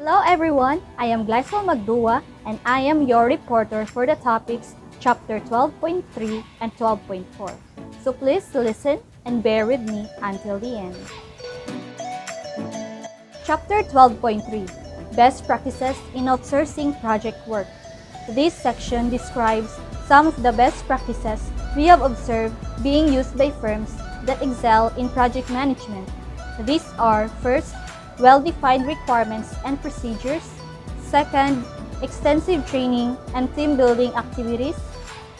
Hello everyone, I am Glycol Magdua and I am your reporter for the topics chapter 12.3 and 12.4. So please listen and bear with me until the end. Chapter 12.3 Best Practices in Outsourcing Project Work. This section describes some of the best practices we have observed being used by firms that excel in project management. These are: first, well-defined requirements and procedures; second, extensive training and team-building activities;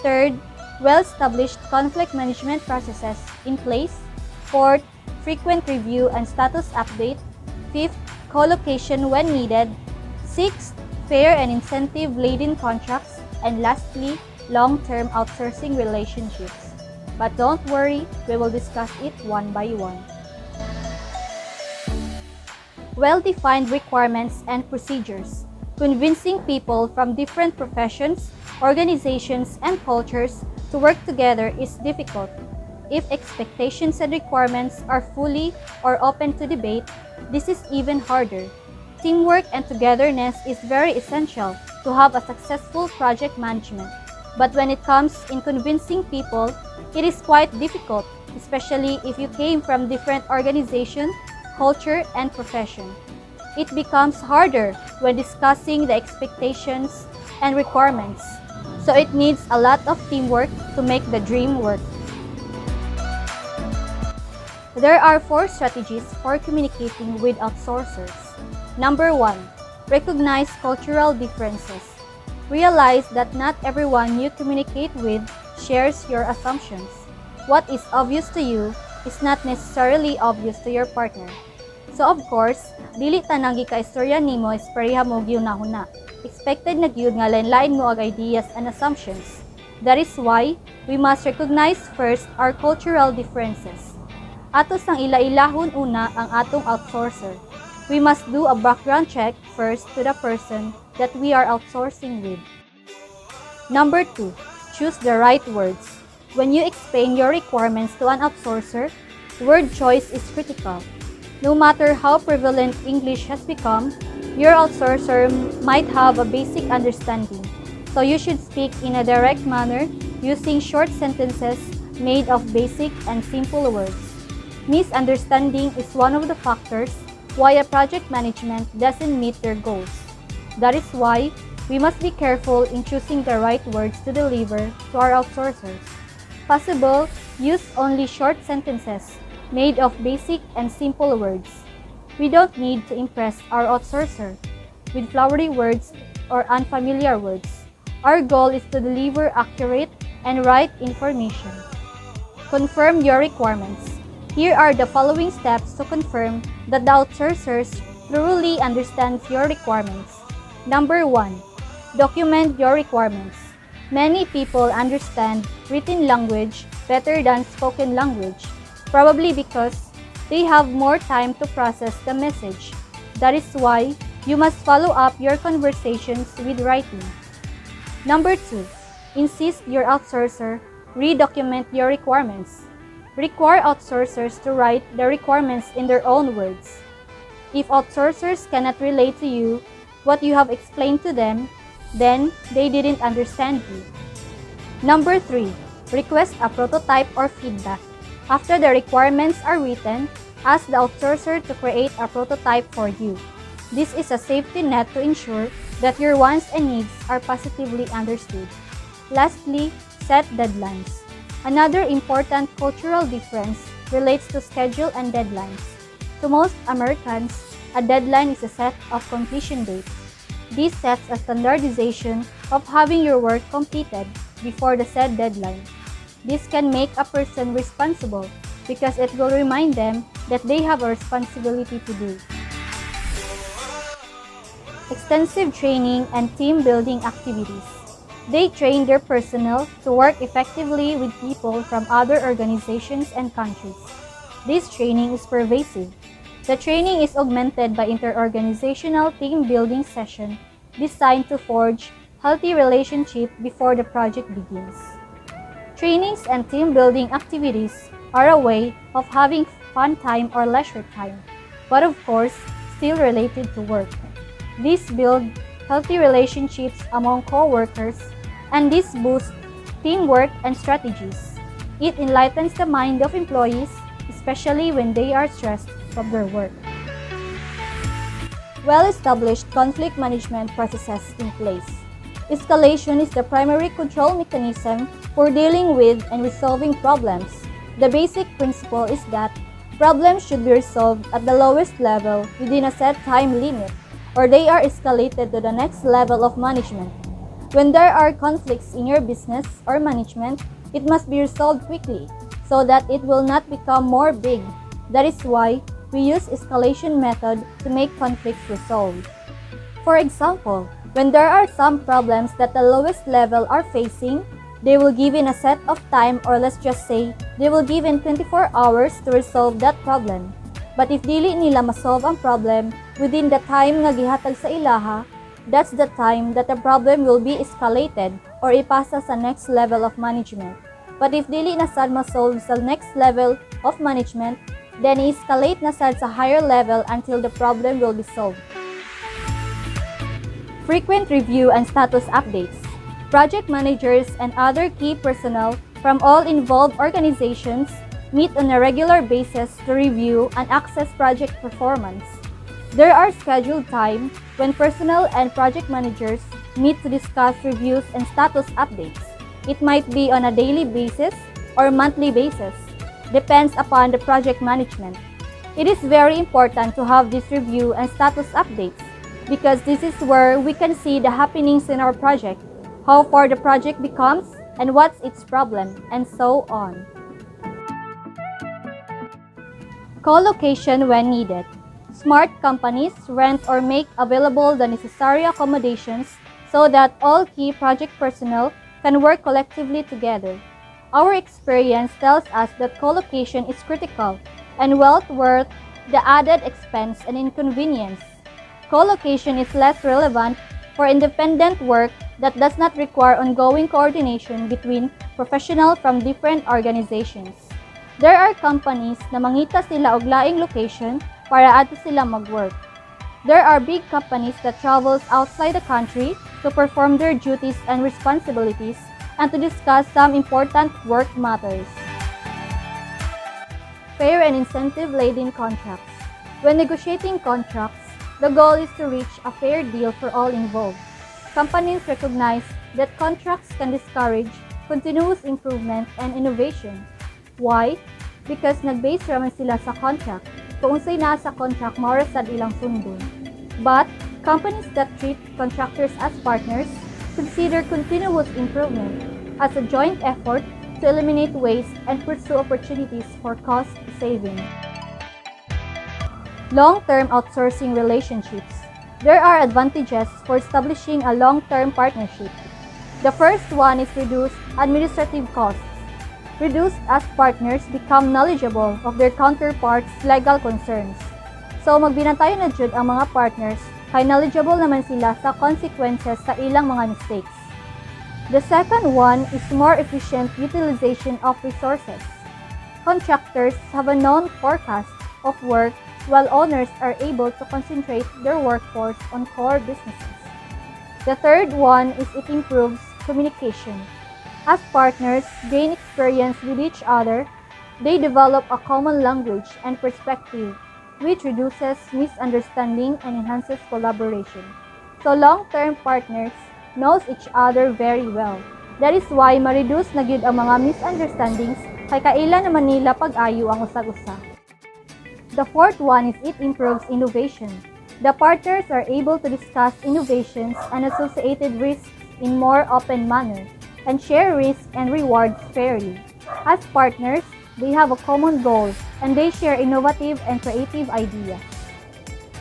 third, well-established conflict management processes in place; fourth, frequent review and status update; fifth, co-location when needed; sixth, fair and incentive-laden contracts; and lastly, long-term outsourcing relationships. But don't worry, we will discuss it one by one. Well-defined requirements and procedures. Convincing people from different professions, organizations, and cultures to work together is difficult. If expectations and requirements are fully or open to debate, this is even harder. Teamwork and togetherness is very essential to have a successful project management. But when it comes in convincing people, it is quite difficult, especially if you came from different organizations, culture, and profession. It becomes harder when discussing the expectations and requirements, so it needs a lot of teamwork to make the dream work. There are 4 strategies for communicating with outsourcers. Number 1. Recognize cultural differences. Realize that not everyone you communicate with shares your assumptions. What is obvious to you is not necessarily obvious to your partner. So of course, dili tanang gika-istorya nimo is pareha mo gyud-nahuna. Expected na gyud nga lain-lain mo ag ideas and assumptions. That is why we must recognize first our cultural differences. Atos ang ila-ilahon una ang atong outsourcer. We must do a background check first to the person that we are outsourcing with. Number 2, choose the right words. When you explain your requirements to an outsourcer, word choice is critical. No matter how prevalent English has become, your outsourcer might have a basic understanding, so you should speak in a direct manner using short sentences made of basic and simple words. Misunderstanding is one of the factors why a project management doesn't meet their goals. That is why we must be careful in choosing the right words to deliver to our outsourcers. Possible, use only short sentences made of basic and simple words. We don't need to impress our outsourcer with flowery words or unfamiliar words. Our goal is to deliver accurate and right information. Confirm your requirements. Here are the following steps to confirm that the outsourcers thoroughly understands your requirements. Number 1. Document your requirements. Many people understand written language better than spoken language, probably because they have more time to process the message. That is why you must follow up your conversations with writing. Number 2. Insist your outsourcer redocument your requirements. Require outsourcers to write the requirements in their own words. If outsourcers cannot relate to you what you have explained to them, then they didn't understand you. Number 3. Request a prototype or feedback. After the requirements are written, ask the outsourcer to create a prototype for you. This is a safety net to ensure that your wants and needs are positively understood. Lastly, set deadlines. Another important cultural difference relates to schedule and deadlines. To most Americans, a deadline is a set of completion dates. This sets a standardization of having your work completed before the said deadline. This can make a person responsible because it will remind them that they have a responsibility to do. Extensive training and team building activities. They train their personnel to work effectively with people from other organizations and countries. This training is pervasive. The training is augmented by inter-organizational team building sessions designed to forge healthy relationships before the project begins. Trainings and team building activities are a way of having fun time or leisure time, but of course, still related to work. These build healthy relationships among co-workers, and this boosts teamwork and strategies. It enlightens the mind of employees, especially when they are stressed from their work. Well-established conflict management processes in place. Escalation is the primary control mechanism for dealing with and resolving problems. The basic principle is that problems should be resolved at the lowest level within a set time limit, or they are escalated to the next level of management. When there are conflicts in your business or management, it must be resolved quickly so that it will not become more big. That is why we use escalation method to make conflicts resolved. For example, when there are some problems that the lowest level are facing, they will given a set of time, or let's just say, they will given 24 hours to resolve that problem. But if dili nila masolve ang problem within the time nga gihatag sa ilaha, that's the time that the problem will be escalated or ipasa sa next level of management. But if dili na sad masolve sa next level of management, then escalate na sad sa higher level until the problem will be solved. Frequent review and status updates. Project managers and other key personnel from all involved organizations meet on a regular basis to review and assess project performance. There are scheduled times when personnel and project managers meet to discuss reviews and status updates. It might be on a daily basis or monthly basis. Depends upon the project management. It is very important to have this review and status updates because this is where we can see the happenings in our project, how far the project becomes, and what's its problem, and so on. Co-location when needed. Smart companies rent or make available the necessary accommodations so that all key project personnel can work collectively together. Our experience tells us that co-location is critical and well worth the added expense and inconvenience. Co-location is less relevant for independent work that does not require ongoing coordination between professionals from different organizations. There are companies na mangita sila og laing location para adto sila mag-work. There are big companies that travels outside the country to perform their duties and responsibilities and to discuss some important work matters. Fair and incentive-laden contracts. When negotiating contracts, the goal is to reach a fair deal for all involved. Companies recognize that contracts can discourage continuous improvement and innovation. Why? Because nag-base raman sila sa contract. Kung unsay naa sa contract, mao ra sad ilang sundon. But companies that treat contractors as partners consider continuous improvement as a joint effort to eliminate waste and pursue opportunities for cost saving. Long-term outsourcing relationships. There are advantages for establishing a long-term partnership. The first one is reduced administrative costs. Reduced as partners become knowledgeable of their counterparts' legal concerns. So magbinantayon na jud ang mga partners kay knowledgeable naman sila sa consequences sa ilang mga mistakes. The second one is more efficient utilization of resources. Contractors have a known forecast of work while owners are able to concentrate their workforce on core businesses. The third one is it improves communication. As partners gain experience with each other, they develop a common language and perspective, which reduces misunderstanding and enhances collaboration. So long-term partners knows each other very well. That is why ma-reduce na gyud ang mga misunderstandings kay kaila naman nila pag-ayo ang usag-usa. The fourth one is it improves innovation. The partners are able to discuss innovations and associated risks in more open manner and share risks and rewards fairly. As partners, they have a common goal and they share innovative and creative ideas.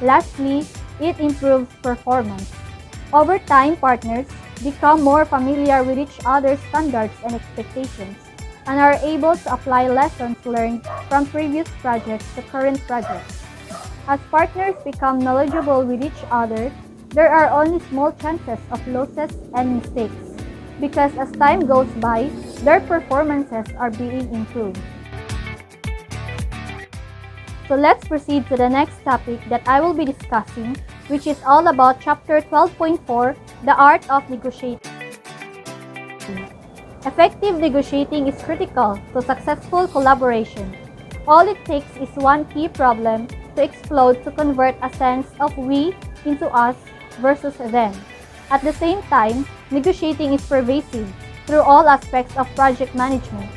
Lastly, it improves performance. Over time, partners become more familiar with each other's standards and expectations and are able to apply lessons learned from previous projects to current projects. As partners become knowledgeable with each other, there are only small chances of losses and mistakes because as time goes by, their performances are being improved. So let's proceed to the next topic that I will be discussing, which is all about Chapter 12.4, The Art of Negotiating. Effective negotiating is critical to successful collaboration. All it takes is one key problem to explode to convert a sense of we into us versus them. At the same time, negotiating is pervasive through all aspects of project management.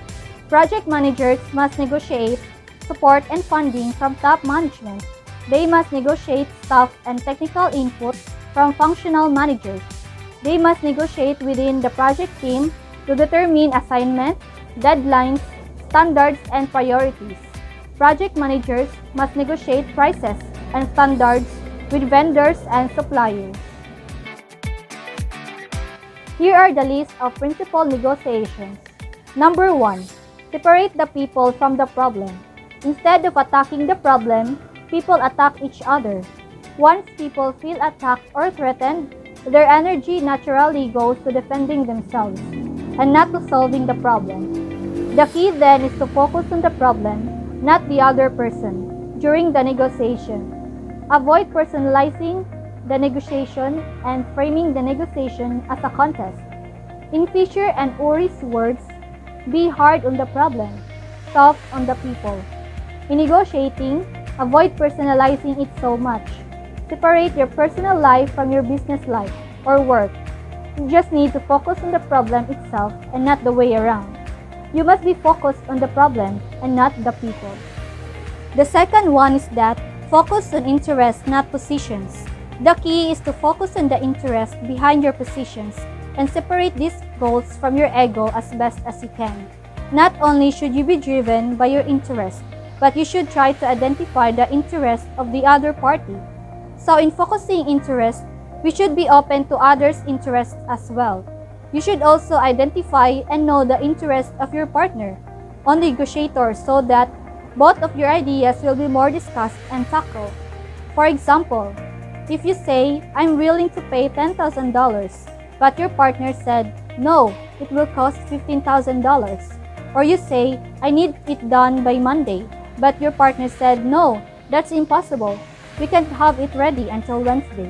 Project managers must negotiate support and funding from top management. They must negotiate staff and technical input from functional managers. They must negotiate within the project team to determine assignment, deadlines, standards, and priorities. Project managers must negotiate prices and standards with vendors and suppliers. Here are the list of principal negotiations. Number 1. Separate the people from the problem. Instead of attacking the problem, people attack each other. Once people feel attacked or threatened, their energy naturally goes to defending themselves and not to solving the problem. The key then is to focus on the problem, not the other person, during the negotiation. Avoid personalizing the negotiation and framing the negotiation as a contest. In Fisher and Uri's words, be hard on the problem, soft on the people. In negotiating, avoid personalizing it so much. Separate your personal life from your business life or work. You just need to focus on the problem itself and not the way around. You must be focused on the problem and not the people. The second one is that focus on interests, not positions. The key is to focus on the interest behind your positions and separate these goals from your ego as best as you can. Not only should you be driven by your interest, but you should try to identify the interest of the other party. So in focusing interest, we should be open to others' interests as well. You should also identify and know the interest of your partner on the negotiator so that both of your ideas will be more discussed and tackled. For example, if you say, I'm willing to pay $10,000, but your partner said, no, it will cost $15,000. Or you say, I need it done by Monday, but your partner said, no, that's impossible. We can't have it ready until Wednesday.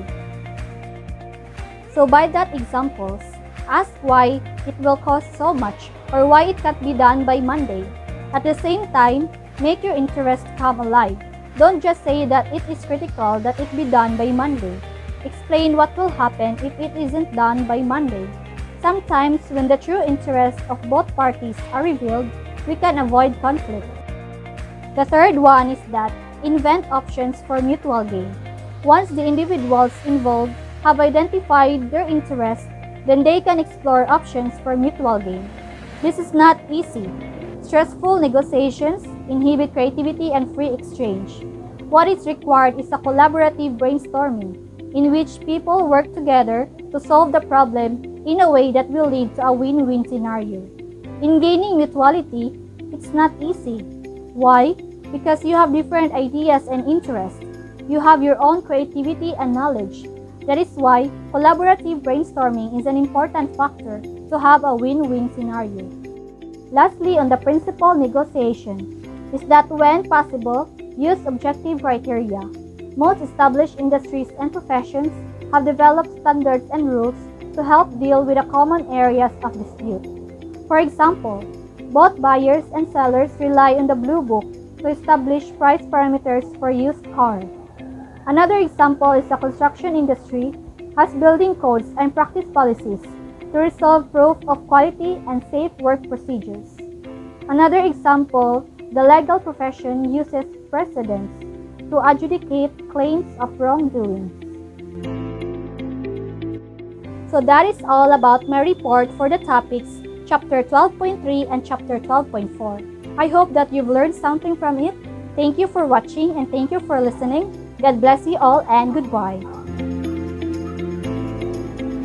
So by that examples, ask why it will cost so much or why it can't be done by Monday. At the same time, make your interest come alive. Don't just say that it is critical that it be done by Monday. Explain what will happen if it isn't done by Monday. Sometimes when the true interests of both parties are revealed, we can avoid conflict. The third one is that invent options for mutual gain. Once the individuals involved have identified their interests, then they can explore options for mutual gain. This is not easy. Stressful negotiations inhibit creativity and free exchange. What is required is a collaborative brainstorming in which people work together to solve the problem in a way that will lead to a win-win scenario. In gaining mutuality, it's not easy. Why? Because you have different ideas and interests. You have your own creativity and knowledge. That is why collaborative brainstorming is an important factor to have a win-win scenario. Lastly, on the principal negotiation, is that when possible, use objective criteria. Most established industries and professions have developed standards and rules to help deal with the common areas of dispute. For example, both buyers and sellers rely on the Blue Book to establish price parameters for used cars. Another example is the construction industry has building codes and practice policies to resolve proof of quality and safe work procedures. Another example, the legal profession uses precedents to adjudicate claims of wrongdoing. So that is all about my report for the topics Chapter 12.3 and Chapter 12.4. I hope that you've learned something from it. Thank you for watching and thank you for listening. God bless you all and goodbye.